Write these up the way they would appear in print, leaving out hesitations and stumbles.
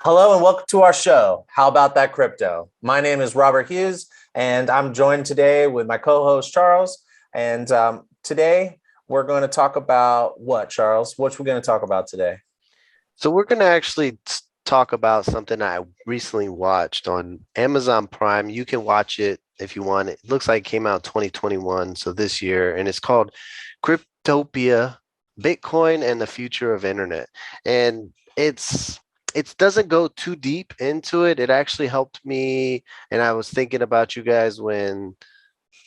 Hello and welcome to our show. How about that crypto? My name is Robert Hughes, and I'm joined today with my co-host Charles. And today we're going to talk about what, Charles? What we're going to talk about today? So we're going to actually talk about something I recently watched on Amazon Prime. You can watch it if you want. It looks like it came out 2021, so this year, and it's called Cryptopia: Bitcoin and the Future of Internet. And it doesn't go too deep into it. It actually helped me, and I was thinking about you guys when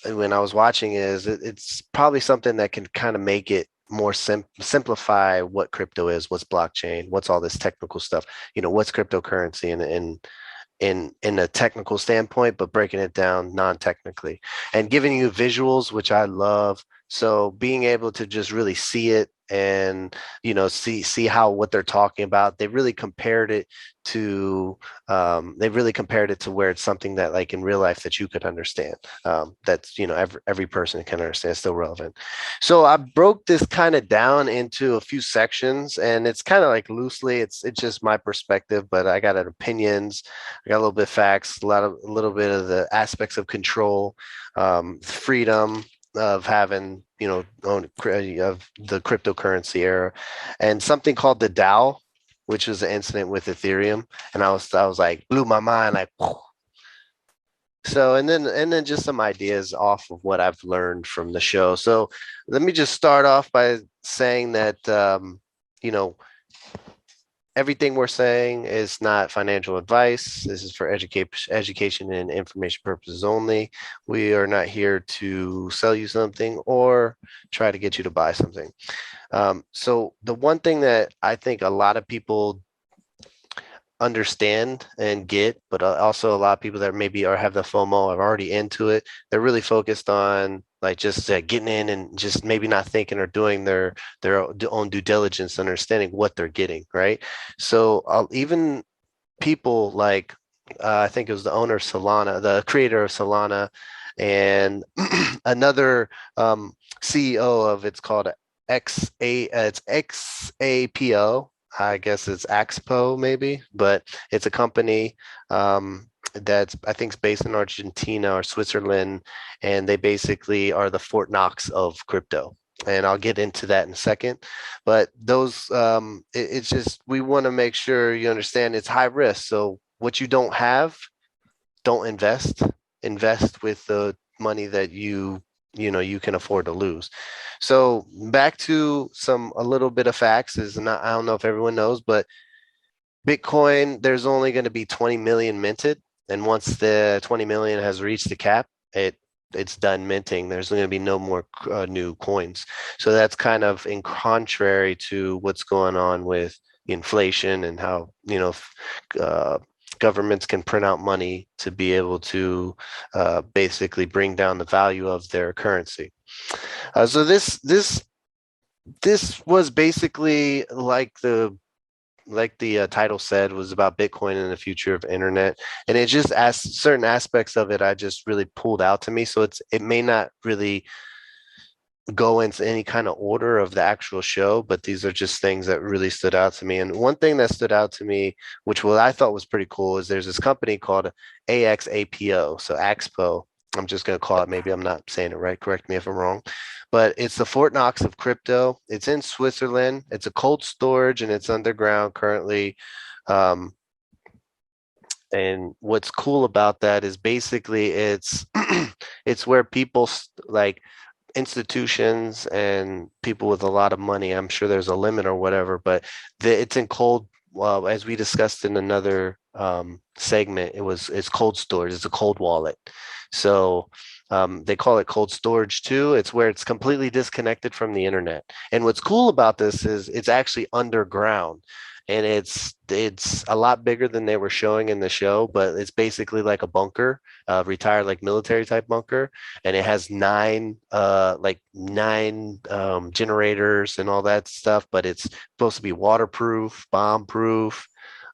I was watching it's probably something that can kind of make it more simplify what crypto is, what's blockchain, what's all this technical stuff, what's cryptocurrency in a technical standpoint, but breaking it down non-technically and giving you visuals, which I love. So being able to just really see it and see how what they're talking about, they really compared it to where it's something that like in real life that you could understand. That's every person can understand, it's still relevant. So I broke this kind of down into a few sections, and it's kind of like loosely, it's just my perspective, but I got opinions, I got a little bit of facts, a little bit of the aspects of control, freedom of having, of the cryptocurrency era, and something called the DAO, which was an incident with Ethereum, and I was like blew my mind like. Whew. So and then just some ideas off of what I've learned from the show. So let me just start off by saying that you know everything we're saying is not financial advice. This is for education and information purposes only. We are not here to sell you something or try to get you to buy something. So the one thing that I think a lot of people understand and get, but also a lot of people that maybe are have the FOMO are already into it. They're really focused on like just getting in and just maybe not thinking or doing their own due diligence, understanding what they're getting, right? So even people like I think it was the owner of Solana, the creator of Solana, and another CEO of it's called it's XAPO. I guess it's Expo maybe, but it's a company that's I think is based in Argentina or Switzerland, and they basically are the Fort Knox of crypto. And I'll get into that in a second. But those, it's just we want to make sure you understand it's high risk. So what you don't have, don't invest. Invest with the money that you can afford to lose. So back to a little bit of facts is not I don't know if everyone knows, but Bitcoin, there's only going to be 20 million minted. And once the 20 million has reached the cap, it's done minting. There's going to be no more new coins. So that's kind of in contrary to what's going on with inflation and how, governments can print out money to be able to basically bring down the value of their currency. So this was basically like the title said, was about Bitcoin and the future of internet, and it just asked certain aspects of it I just really pulled out to me. So it may not really go into any kind of order of the actual show, but these are just things that really stood out to me. And one thing that stood out to me, which I thought was pretty cool, is there's this company called AXAPO, so Axpo. I'm just going to call it, maybe I'm not saying it right, correct me if I'm wrong, but it's the Fort Knox of crypto. It's in Switzerland. It's a cold storage and it's underground currently. Um, and what's cool about that is basically it's where people like institutions and people with a lot of money. I'm sure there's a limit or whatever, but it's in cold. Well, as we discussed in another segment, it's cold storage. It's a cold wallet. So they call it cold storage too. It's where it's completely disconnected from the internet. And what's cool about this is it's actually underground, and it's a lot bigger than they were showing in the show. But it's basically like a bunker, retired like military type bunker, and it has nine generators and all that stuff. But it's supposed to be waterproof, bomb proof.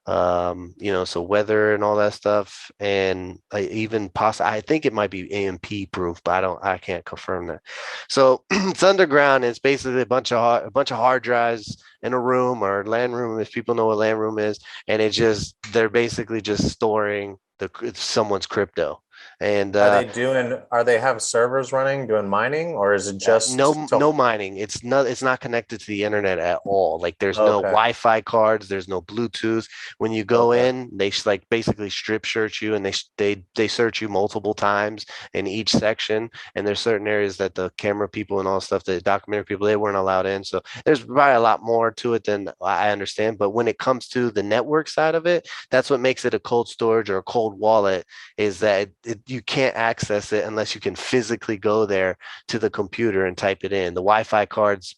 So weather and all that stuff, and even I think it might be AMP proof, but I can't confirm that. So it's underground. And it's basically a bunch of hard drives in a room, or LAN room, if people know what LAN room is, and they're basically just storing someone's crypto. And Are they have servers running doing mining, or is it just no mining. It's not connected to the internet at all. Like there's no okay, Wi-Fi cards, there's no Bluetooth. When you go okay. in, they like basically strip search you, and they search you multiple times in each section. And there's certain areas that the camera people and all stuff, the documentary people, they weren't allowed in. So there's probably a lot more to it than I understand. But when it comes to the network side of it, that's what makes it a cold storage or a cold wallet, is that you can't access it unless you can physically go there to the computer and type it in. The Wi-Fi cards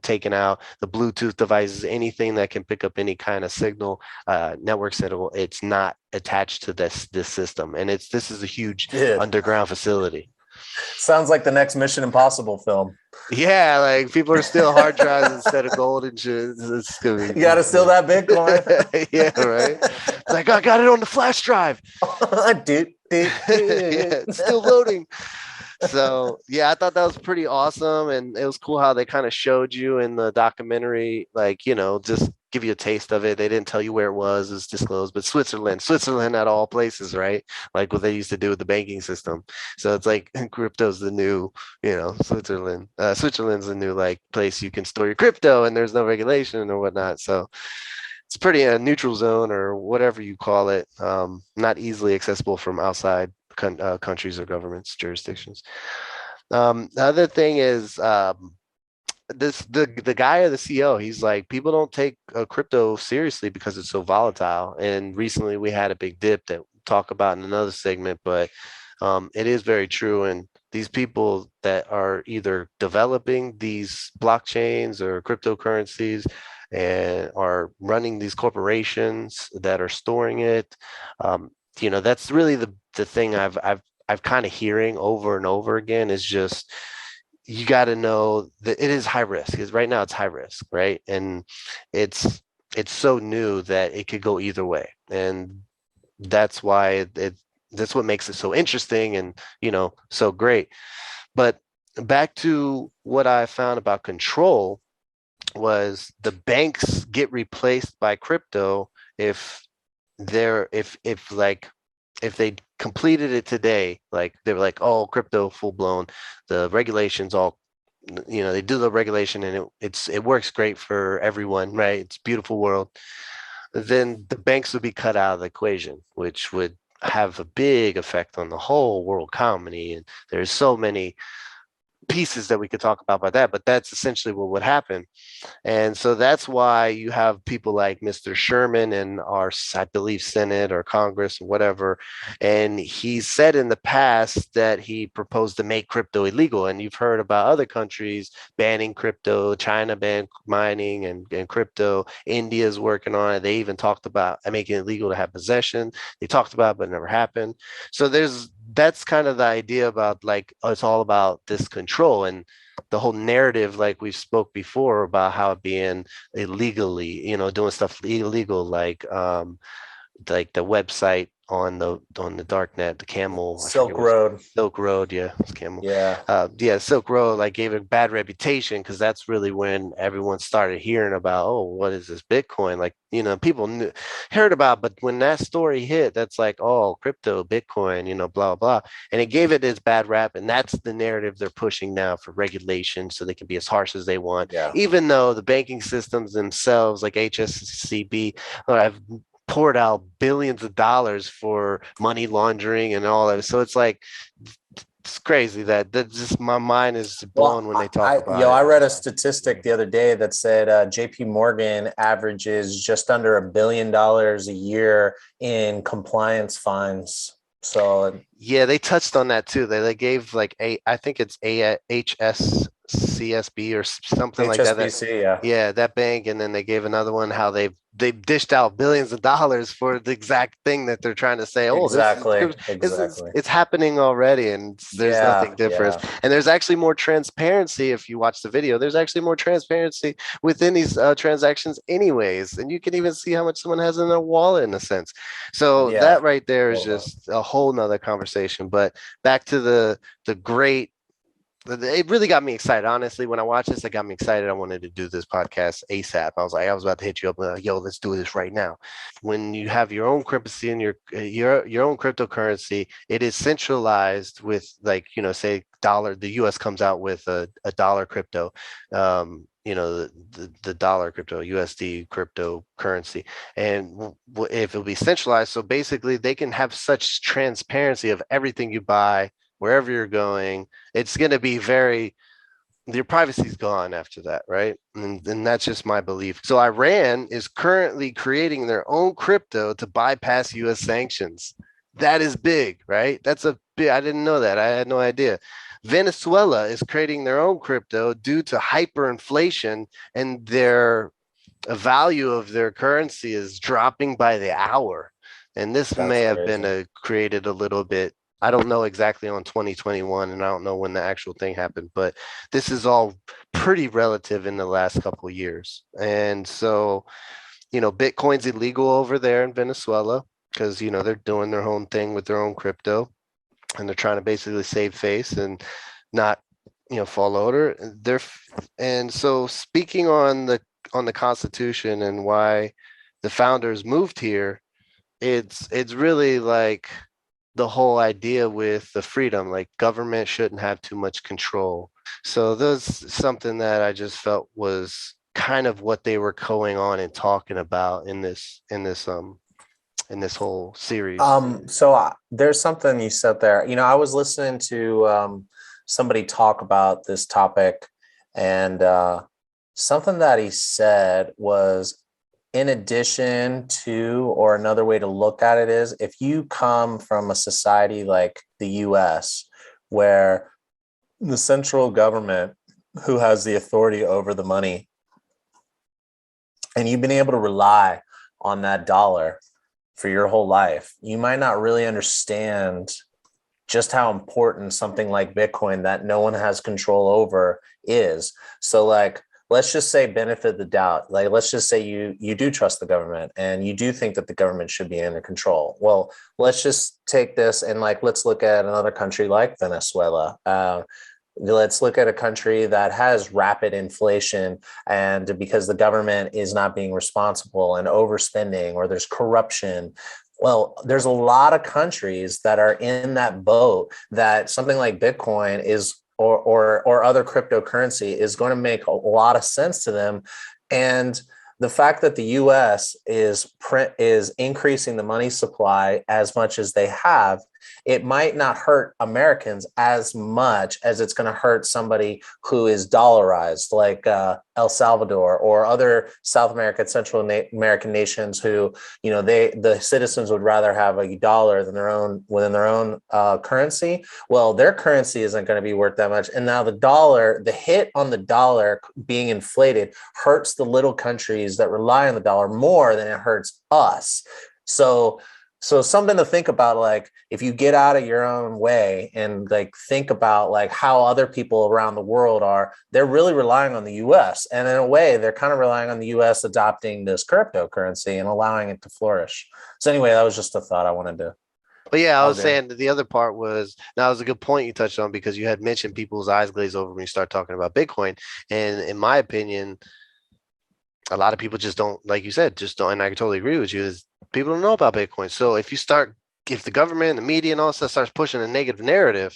taken out, the Bluetooth devices, anything that can pick up any kind of signal, network signal, it's not attached to this system. And this is a huge Dude, underground facility. sounds like the next Mission Impossible film. Yeah, like people are still hard drives instead of gold and shit. It's gonna You got to steal that Bitcoin. be yeah, right. Like I got it on the flash drive. Dude, Yeah, it's still loading. So yeah, I thought that was pretty awesome, and it was cool how they kind of showed you in the documentary, like just give you a taste of it. They didn't tell you where it was; it's disclosed. But Switzerland at all places, right? Like what they used to do with the banking system. So it's like crypto's the new, Switzerland. Switzerland's the new like place you can store your crypto, and there's no regulation or whatnot. So it's pretty a neutral zone or whatever you call it, not easily accessible from outside countries or governments, jurisdictions. The other thing is the guy or the CEO, he's like, people don't take crypto seriously because it's so volatile. And recently we had a big dip that we'll talk about in another segment, but it is very true. And these people that are either developing these blockchains or cryptocurrencies and are running these corporations that are storing it, that's really the thing I've kind of hearing over and over again is just you got to know that it is high risk. Because right now it's high risk, right? And it's it's so new that it could go either way, and that's why that's what makes it so interesting and so great. But back to what I found about control was the banks get replaced by crypto if they're if like if they completed it today, like they were like, oh, crypto full blown, the regulations all, they do the regulation and it works great for everyone, right? It's a beautiful world. Then the banks would be cut out of the equation, which would have a big effect on the whole world economy. And there's so many pieces that we could talk about by that, but that's essentially what would happen. And so that's why you have people like Mr. Sherman in our, I believe, Senate or Congress or whatever. And he said in the past that he proposed to make crypto illegal. And you've heard about other countries banning crypto. China banned mining and crypto. India's working on it. They even talked about making it illegal to have possession. They talked about it, but it never happened. So that's kind of the idea about like, it's all about this control. And the whole narrative, like we spoke before about how it being illegally, doing stuff illegal, like the website on the dark net, the camel, I forget Silk what Road. Silk Road, yeah, it's camel. Yeah. Yeah, Silk Road like gave it a bad reputation because that's really when everyone started hearing about, oh, what is this Bitcoin? Like, people heard about, but when that story hit, that's like, oh, crypto, Bitcoin, blah, blah. And it gave it this bad rap. And that's the narrative they're pushing now for regulation so they can be as harsh as they want, Yeah. even though the banking systems themselves, like HSCB, have poured out billions of dollars for money laundering and all that. So it's like it's crazy that just my mind is blown when they talk about it. I read a statistic the other day that said JP Morgan averages just under $1 billion a year in compliance fines. So yeah, they touched on that too. They gave like I think it's a HS CSB or something like that. HSBC, yeah. Yeah, that bank, and then they gave another one how they've dished out billions of dollars for the exact thing that they're trying to say. Oh, Exactly. this is Exactly. it's happening already, and there's Yeah. nothing different. Yeah. And there's actually more transparency if you watch the video. There's actually more transparency within these transactions, anyways, and you can even see how much someone has in their wallet in a sense. So Yeah. that right there is Totally. just a whole nother conversation. But back to the great, it really got me excited. Honestly, when I watched this, it got me excited. I wanted to do this podcast ASAP. I was about to hit you up like, yo, let's do this right now. When you have your own currency and your own cryptocurrency, it is centralized with, like, say dollar, the US comes out with a dollar crypto, the dollar crypto, USD cryptocurrency. And if it'll be centralized, so basically they can have such transparency of everything you buy, wherever you're going. It's going to be your privacy's gone after that, right? And that's just my belief. So Iran is currently creating their own crypto to bypass US sanctions. That is big, right? That's a big, I didn't know that. I had no idea. Venezuela is creating their own crypto due to hyperinflation, and their value of their currency is dropping by the hour. And this That's may have been crazy. created a little bit. I don't know exactly on 2021, and I don't know when the actual thing happened, but this is all pretty relative in the last couple of years. And so, Bitcoin's illegal over there in Venezuela because, they're doing their own thing with their own crypto, and they're trying to basically save face and not, fall over. And so, speaking on the Constitution and why the founders moved here, it's really like the whole idea with the freedom, like government shouldn't have too much control. So that's something that I just felt was kind of what they were going on and talking about in this whole series. There's something you said there. I was listening to somebody talk about this topic, and something that he said was, in addition to, or another way to look at it is, if you come from a society like the US, where the central government, who has the authority over the money, and you've been able to rely on that dollar for your whole life, you might not really understand just how important something like Bitcoin that no one has control over is. So, like, let's just say, benefit the doubt. Like, let's just say you do trust the government and you do think that the government should be under control. Well, let's just take this and, like, let's look at another country like Venezuela. Let's look at a country that has rapid inflation, and because the government is not being responsible and overspending, or there's corruption. Well, there's a lot of countries that are in that boat, that something like Bitcoin is, or other cryptocurrency, is going to make a lot of sense to them. And the fact that the US is increasing the money supply as much as they have, it might not hurt Americans as much as it's going to hurt somebody who is dollarized, like El Salvador or other South American, Central American nations, who, the citizens would rather have a dollar than within their own currency. Well, their currency isn't going to be worth that much. And now the hit on the dollar being inflated hurts the little countries that rely on the dollar more than it hurts us. So something to think about, like, if you get out of your own way and, like, think about, like, how other people around the world they're really relying on the US. And in a way, they're kind of relying on the US adopting this cryptocurrency and allowing it to flourish. So anyway, that was just a thought I wanted to. But yeah, I I'll was do. saying that the other part was, that was a good point you touched on, because you had mentioned people's eyes glaze over when you start talking about Bitcoin. And in my opinion, a lot of people just don't, like you said, just don't, and I totally agree with you, is people don't know about Bitcoin. So if the government, the media, and all that stuff starts pushing a negative narrative,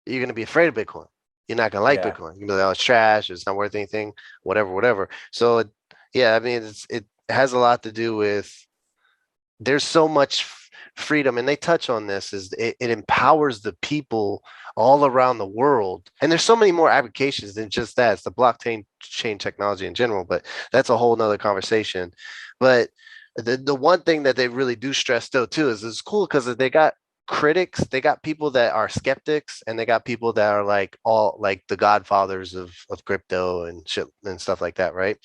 you're going to be afraid of Bitcoin. You're not going to like Yeah. Bitcoin. You're going to be like, oh, it's trash. It's not worth anything, whatever. So, yeah, I mean, it has a lot to do with, there's so much freedom, and they touch on this, is it empowers the people all around the world. And there's so many more applications than just that. It's the blockchain technology in general, but that's a whole nother conversation. But the one thing that they really do stress though too is it's cool because they got critics, they got people that are skeptics, and they got people that are like all like the godfathers of crypto and shit and stuff like that, right?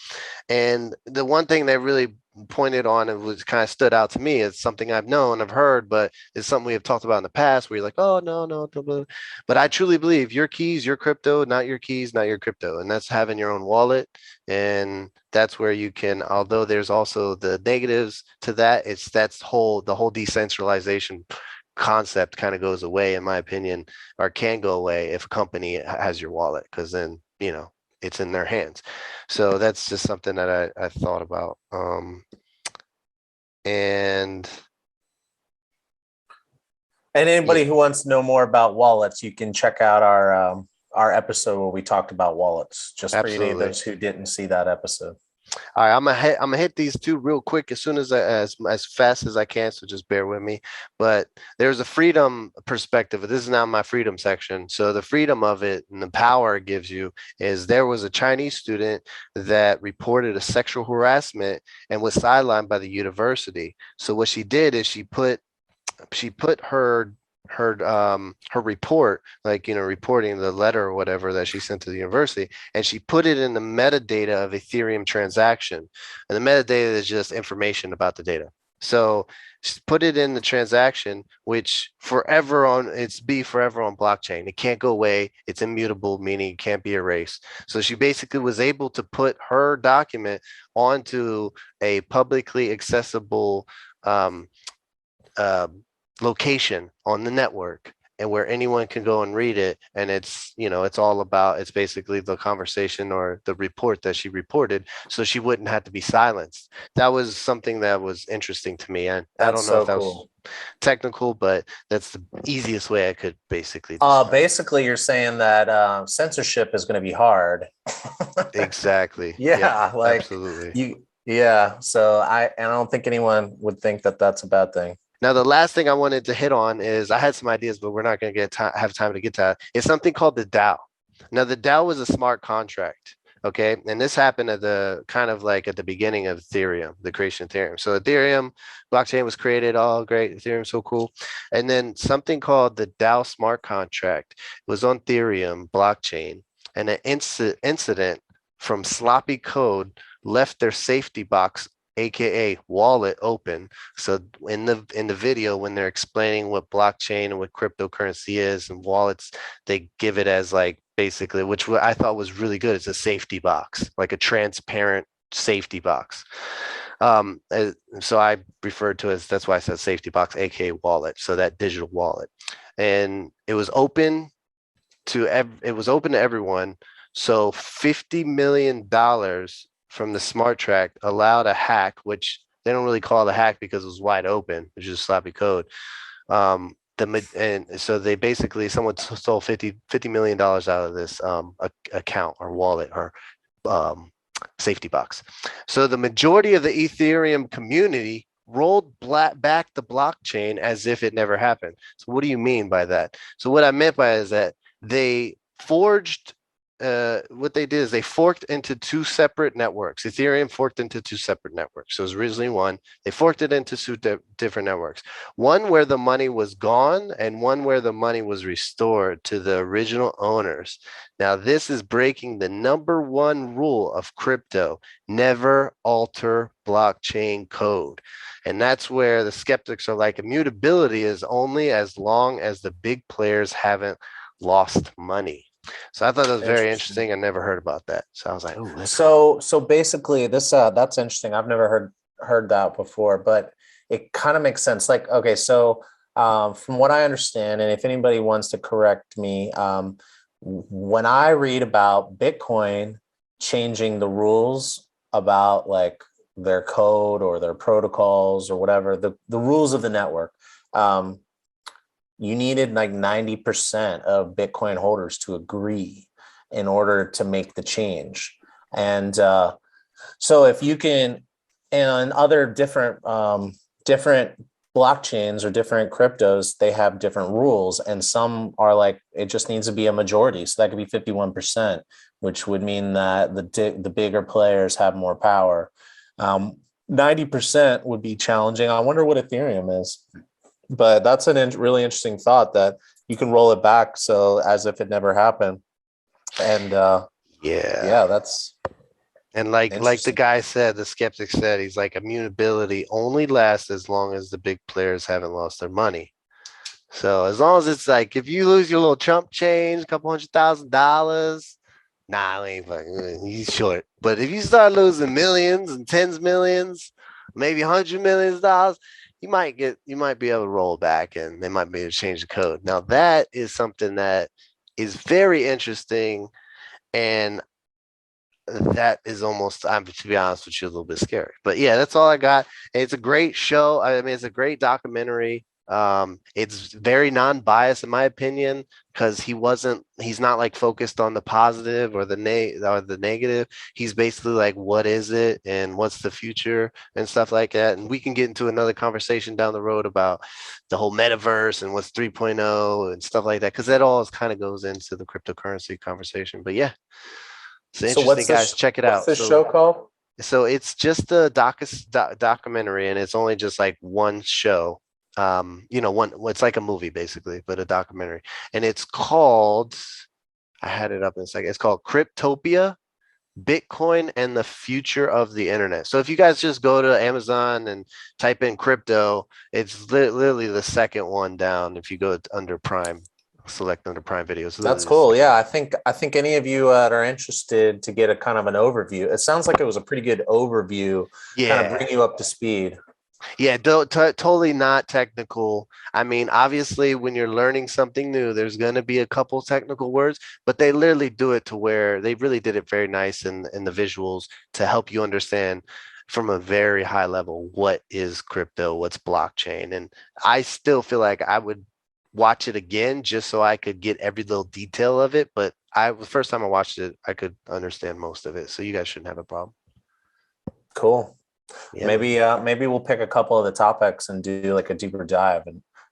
And the one thing they really pointed on and was kind of stood out to me is something I've known, I've heard, but it's something we have talked about in the past where you're like, oh, no, no, blah, blah. But I truly believe your keys, your crypto, not your keys, not your crypto. And that's having your own wallet. And that's where you can, although there's also the negatives to that, the whole decentralization concept kind of goes away, in my opinion, or can go away if a company has your wallet, because then, it's in their hands. So that's just something that I thought about. And anybody yeah, who wants to know more about wallets, you can check out our episode where we talked about wallets. Just for any of absolutely. those who didn't see that episode. All right, I'm gonna hit these two real quick as soon as fast as I can. So just bear with me. But there's a freedom perspective. This is not my freedom section. So the freedom of it and the power it gives you is there was a Chinese student that reported a sexual harassment and was sidelined by the university. So what she did is she put her report, like, reporting the letter or whatever that she sent to the university, and she put it in the metadata of Ethereum transaction. And the metadata is just information about the data. So she put it in the transaction, which forever on blockchain. It can't go away. It's immutable, meaning it can't be erased. So she basically was able to put her document onto a publicly accessible uh, location on the network, and where anyone can go and read it. And it's basically the conversation or the report that she reported, so she wouldn't have to be silenced. That was something that was interesting to me, and I That's don't know if so that was cool. technical, but that's the easiest way I could basically describe it. Basically, you're saying that censorship is going to be hard. Exactly. Yeah, Yeah, like absolutely. yeah. So I don't think anyone would think that that's a bad thing. Now, the last thing I wanted to hit on is I had some ideas, but we're not going to have time to get to that. It's something called the DAO. Now, the DAO was a smart contract. Okay. And this happened at the kind of like at the beginning of Ethereum, the creation of Ethereum. So, Ethereum blockchain was created, all great. Ethereum, so cool. And then something called the DAO smart contract was on Ethereum blockchain. And an incident from sloppy code left their safety box, aka wallet, open. So in the video, when they're explaining what blockchain and what cryptocurrency is and wallets, they give it as like basically, which I thought was really good. It's a safety box, like a transparent safety box. So I referred to it as, that's why I said safety box, aka wallet. So that digital wallet, and it was open to everyone. So $50 million from the smart track allowed a hack, which they don't really call it a hack because it was wide open, which is sloppy code. And so they basically, someone stole $50 million out of this account or wallet or um, safety box. So the majority of the Ethereum community rolled back the blockchain as if it never happened. So what do you mean by that? So what I meant by it is that they forged what they did is they forked into two separate networks. Ethereum forked into two separate networks. So it was originally one. They forked it into two different networks. One where the money was gone and one where the money was restored to the original owners. Now, this is breaking the number one rule of crypto: never alter blockchain code. And that's where the skeptics are like, immutability is only as long as the big players haven't lost money. So I thought that was very Interesting. interesting. I never heard about that. So I was like, oh, that's cool. So basically, this that's interesting. I've never heard that before, but it kind of makes sense. Like, okay, so from what I understand, and if anybody wants to correct me, when I read about Bitcoin changing the rules about like their code or their protocols or whatever, the rules of the network, um, you needed like 90% of Bitcoin holders to agree in order to make the change. And so if you can, and other different blockchains or different cryptos, they have different rules, and some are like it just needs to be a majority. So that could be 51%, which would mean that the bigger players have more power. 90% would be challenging. I wonder what Ethereum is. But that's really interesting thought that you can roll it back so as if it never happened. And Yeah. yeah, that's And like the interesting. guy said, the skeptic said, he's like immutability only lasts as long as the big players haven't lost their money. So as long as it's like if you lose your little chump change, a couple $100,000, nah, I ain't fucking he's short. But if you start losing millions and tens of millions, maybe $100 million, you might be able to roll back and they might be able to change the code. Now that is something that is very interesting, and that is almost, I'm to be honest with you, a little bit scary. But yeah, that's all I got. It's a great show. I mean, it's a great documentary. It's very non-biased in my opinion, because he's not like focused on the positive or the negative. He's basically like, what is it and what's the future and stuff like that. And we can get into another conversation down the road about the whole metaverse and what's 3.0 and stuff like that, because that all kind of goes into the cryptocurrency conversation. But yeah, it's So interesting, guys. Check it what's out. this show called? So it's just a documentary, and it's only just like one show. One, it's like a movie basically, but a documentary. And it's called, I had it up in a second. It's called Cryptopia, Bitcoin and the Future of the Internet. So if you guys just go to Amazon and type in crypto, it's literally the second one down. If you go under Prime, select under Prime Video. It's That's literally the cool. second Yeah, one. I think any of you that are interested to get a kind of an overview. It sounds like it was a pretty good overview, kind of Yeah. bring you up to speed. Yeah, totally not technical. I mean, obviously, when you're learning something new, there's going to be a couple technical words, but they literally do it to where they really did it very nice in the visuals to help you understand from a very high level what is crypto, what's blockchain. And I still feel like I would watch it again just so I could get every little detail of it. But the first time I watched it, I could understand most of it. So you guys shouldn't have a problem. Cool. Yeah, man. Maybe we'll pick a couple of the topics and do like a deeper dive.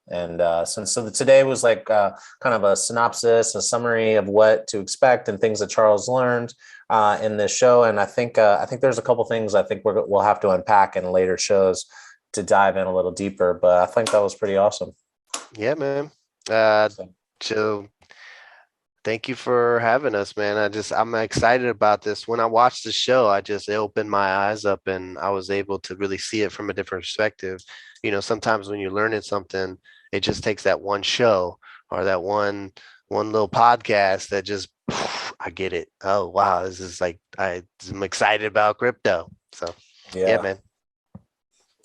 And since today was like kind of a synopsis, a summary of what to expect and things that Charles learned in this show. And I think there's a couple things I think we'll have to unpack in later shows to dive in a little deeper. But I think that was pretty awesome. Yeah, man. Uh, So, so thank you for having us, man. I'm excited about this. When I watched the show, it opened my eyes up and I was able to really see it from a different perspective. Sometimes when you're learning something, it just takes that one show or that one little podcast that just I get it. Oh wow, this is like I'm excited about crypto. So yeah, yeah. man.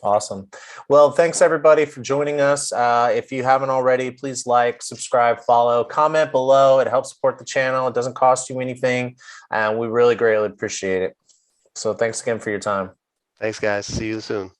Awesome. Well, thanks everybody for joining us. If you haven't already, please like, subscribe, follow, comment below. It helps support the channel. It doesn't cost you anything, and we really greatly appreciate it. So thanks again for your time. Thanks, guys. See you soon.